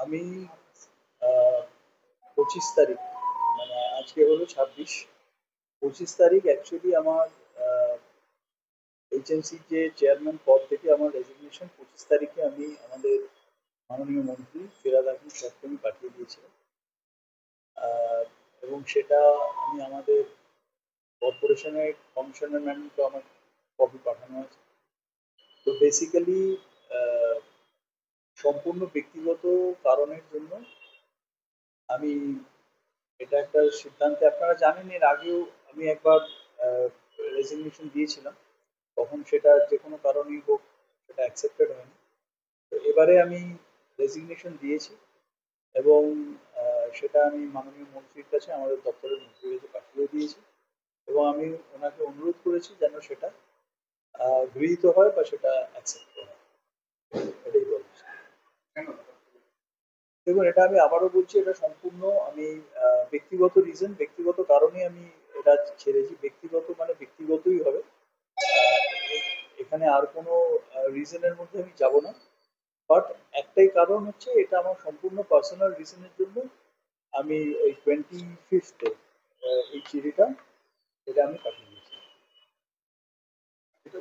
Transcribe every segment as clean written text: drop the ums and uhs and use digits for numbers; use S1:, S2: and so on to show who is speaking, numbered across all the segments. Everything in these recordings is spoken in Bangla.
S1: আমি 25 তারিখ, মানে আজকে হলো 26। 25 তারিখ অ্যাকচুয়ালি আমার এইচএমসি যে চেয়ারম্যান পদ থেকে আমার রেজিগনেশন 25 তারিখে আমি আমাদের মাননীয় মন্ত্রী ফিরহাদ হাকিম সাহেবকে আমি পাঠিয়ে দিয়েছিলাম। এবং সেটা আমি আমাদের কর্পোরেশনের কমিশনার ম্যাডামকে আমার কপি পাঠানো হয়েছে। তো বেসিক্যালি সম্পূর্ণ ব্যক্তিগত কারণের জন্য আমি এটা একটা সিদ্ধান্তে, আপনারা জানেন এর আগেও আমি একবার রেজিগনেশন দিয়েছিলাম, তখন সেটা যে কোনো কারণেই হোক সেটা অ্যাকসেপ্টেড হয়নি। তো এবারে আমি রেজিগনেশন দিয়েছি এবং সেটা আমি মাননীয় মন্ত্রীর কাছে, আমাদের দপ্তরের মন্ত্রীর কাছে পাঠিয়ে দিয়েছি এবং আমি ওনাকে অনুরোধ করেছি যেন সেটা গৃহীত হয় বা সেটা অ্যাকসেপ্ট করা হয়, এটাই বলছি। দেখুন, এটা আমি আবারও বলছি, এটা সম্পূর্ণ আমি ব্যক্তিগত রিজন, ব্যক্তিগত কারণে আমি এটা ছেড়েছি। ব্যক্তিগত মানে ব্যক্তিগতই হবে, এখানে আর কোনো রিজনের মধ্যে আমি যাব না। বাট একটাই কারণ হচ্ছে, এটা আমার সম্পূর্ণ পার্সোনাল রিজনের জন্য আমি এই 25 এই চিঠিটা এটা আমি পাঠিয়ে দিয়েছি।
S2: এটা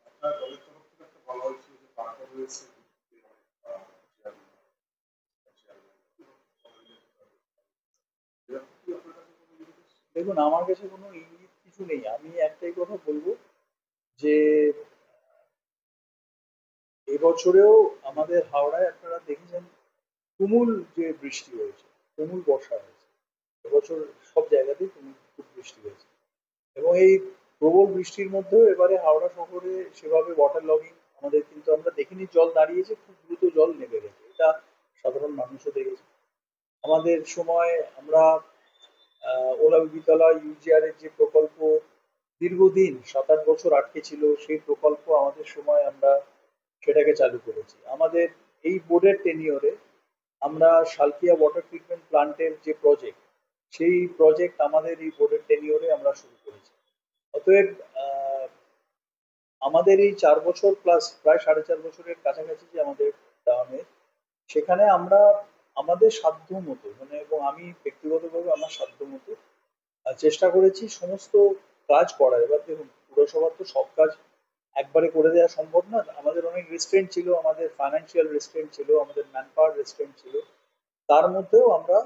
S2: আপনার দলের তরফ থেকে একটা বলা হয়েছিল যে পাঠানো রয়েছে।
S1: দেখুন, আমার কাছে কোনো ইঙ্গিত কিছু নেই। আমি একটাই কথা বলবো যে এবছরেও আমাদের হাওড়ায় আপনারা দেখেছেন তুমুল যে বৃষ্টি হয়েছে, তুমুল বর্ষা হয়েছে। এবছর সব জায়গাতেই তুমুল খুব বৃষ্টি হয়েছে এবং এই প্রবল বৃষ্টির মধ্যেও এবারে হাওড়া শহরে সেভাবে ওয়াটার লগিং আমাদের কিন্তু আমরা দেখিনি। জল দাঁড়িয়েছে, খুব দ্রুত জল নেমে গেছে, এটা সাধারণ মানুষও দেখেছে। আমাদের সময় আমরা ওলাবিতলা ইউজিআর এর যে প্রকল্প দীর্ঘদিন 7-8 বছর আটকে ছিল, সেই প্রকল্প আমাদের সময় আমরা সেটাকে চালু করেছি। আমাদের এই বোর্ডের টেনিওরে আমরা শালকিয়া ওয়াটার ট্রিটমেন্ট প্লান্টের যে প্রজেক্ট, সেই প্রজেক্ট আমাদের এই বোর্ডের টেনিওরে আমরা শুরু করেছি। অতএব আমাদের এই 4 বছর প্লাস প্রায় 4.5 বছরের কাছাকাছি যে আমাদের টার্মে, সেখানে আমরা আমাদের সাধ্য মতো, মানে এবং আমি ব্যক্তিগতভাবে আমার সাধ্য মতো চেষ্টা করেছি সমস্ত কাজ করার। এবার দেখুন, পুরসভার তো সব কাজ একবারে করে দেওয়া সম্ভব না। আমাদের অনেক রেস্টুরেন্ট ছিল, আমাদের ফাইন্যান্সিয়াল রেস্টুরেন্ট ছিল, আমাদের ম্যান পাওয়ার রেস্টুরেন্ট ছিল। তার মধ্যেও আমরা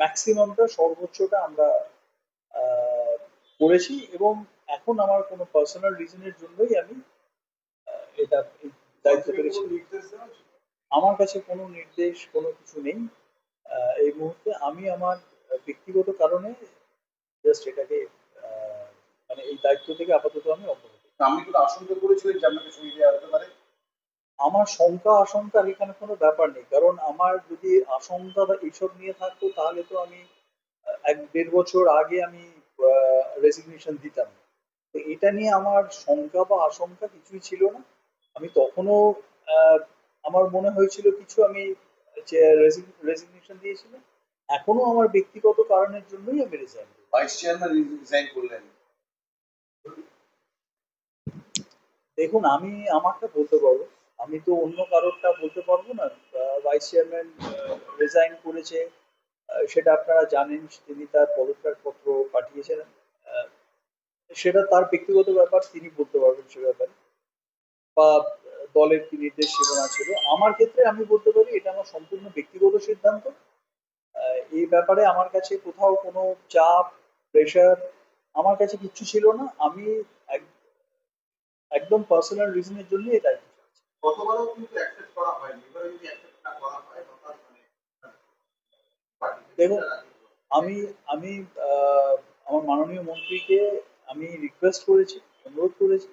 S1: ম্যাক্সিমামটা, সর্বোচ্চটা আমরা আহ, করেছি এবং এখন আমার কোনো পার্সোনাল রিজনের জন্যই আমি এটা এই দায়িত্ব পেরেছি। আমার কাছে কোনো নির্দেশ, কোনো কিছু নেই এই মুহূর্তে। আমি আমার ব্যক্তিগত কারণে জাস্ট এটাকে মানে এই দায়িত্ব থেকে আপাতত আমি অব্যাহত।
S2: আপনি কোনো আশঙ্কা করেছিলেন যে আপনাকে সরিয়ে দেওয়া হতে পারে?
S1: আমার শঙ্কা আশঙ্কার এখানে কোনো ব্যাপার নেই, কারণ আমার যদি আশঙ্কা বা এইসব নিয়ে থাকতো তাহলে তো আমি 1-1.5 বছর আগে আমি রেজিগনেশন দিতাম। তো এটা নিয়ে আমার শঙ্কা বা আশঙ্কা কিছুই ছিল না। আমি তখনও আহ, আমার মনে হয়েছিল কিছু, আমি যে রেজিগনেশন দিয়েছিলাম। এখনো আমার ব্যক্তিগত কারণের জন্যই আমি রিজাইন দিই।
S2: ভাইস চেয়ারম্যান রিজাইন করলেন।
S1: দেখুন, আমি আমারটা বলতে পারবো, আমি তো অন্য কারোরটা বলতে পারবো না। ভাইস চেয়ারম্যান রিজাইন করেছে, সেটা আপনারা জানেন, তিনি তার পদত্যাগপত্র পাঠিয়েছেন। আহ, সেটা তার ব্যক্তিগত ব্যাপার, তিনি বলতে পারবেন সে ব্যাপারে, বা দলের কি নির্দেশ সীমানা ছিল। আমার ক্ষেত্রে আমি বলতে পারি এটা আমার সম্পূর্ণ ব্যক্তিগত সিদ্ধান্ত। এই ব্যাপারে আমার কাছে কোথাও কোনো চাপ, প্রেশার আমার কাছে কিচ্ছু ছিল না। আমি একদম পার্সোনাল রিজনের জন্য এই দায়িত্ব চাচ্ছি।
S2: গতবারও কিন্তু অ্যাকসেপ্ট করা হয়নি, এবারে যদি অ্যাকসেপ্ট না করা হয় তখন
S1: দেখুন, আমি আমি আমার মাননীয় মন্ত্রীকে আমি রিকোয়েস্ট করেছি, অনুরোধ করেছি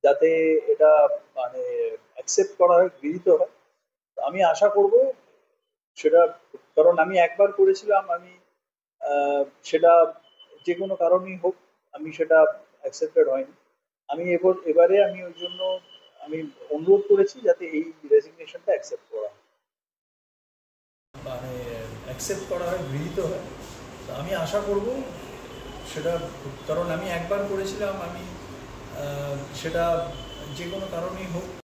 S1: যাতে এটা মানে অ্যাকসেপ্ট করা হয়, গৃহীত হয়। তো আমি আশা করব সেটা, কারণ আমি একবার করেছিলাম, আমি সেটা যে কোনো কারণেই হোক আমি সেটা অ্যাকসেপ্টেড হয়নি। আমি এবারে আমি ওই জন্য আমি অনুরোধ করেছি যাতে এই রেজিগনেশনটা অ্যাকসেপ্ট করা হয়, মানে অ্যাকসেপ্ট করা হয়, গৃহীত হয়। তো আমি আশা করব সেটা, কারণ আমি একবার করেছিলাম, আমি সেটা যে কোনো কারণেই হোক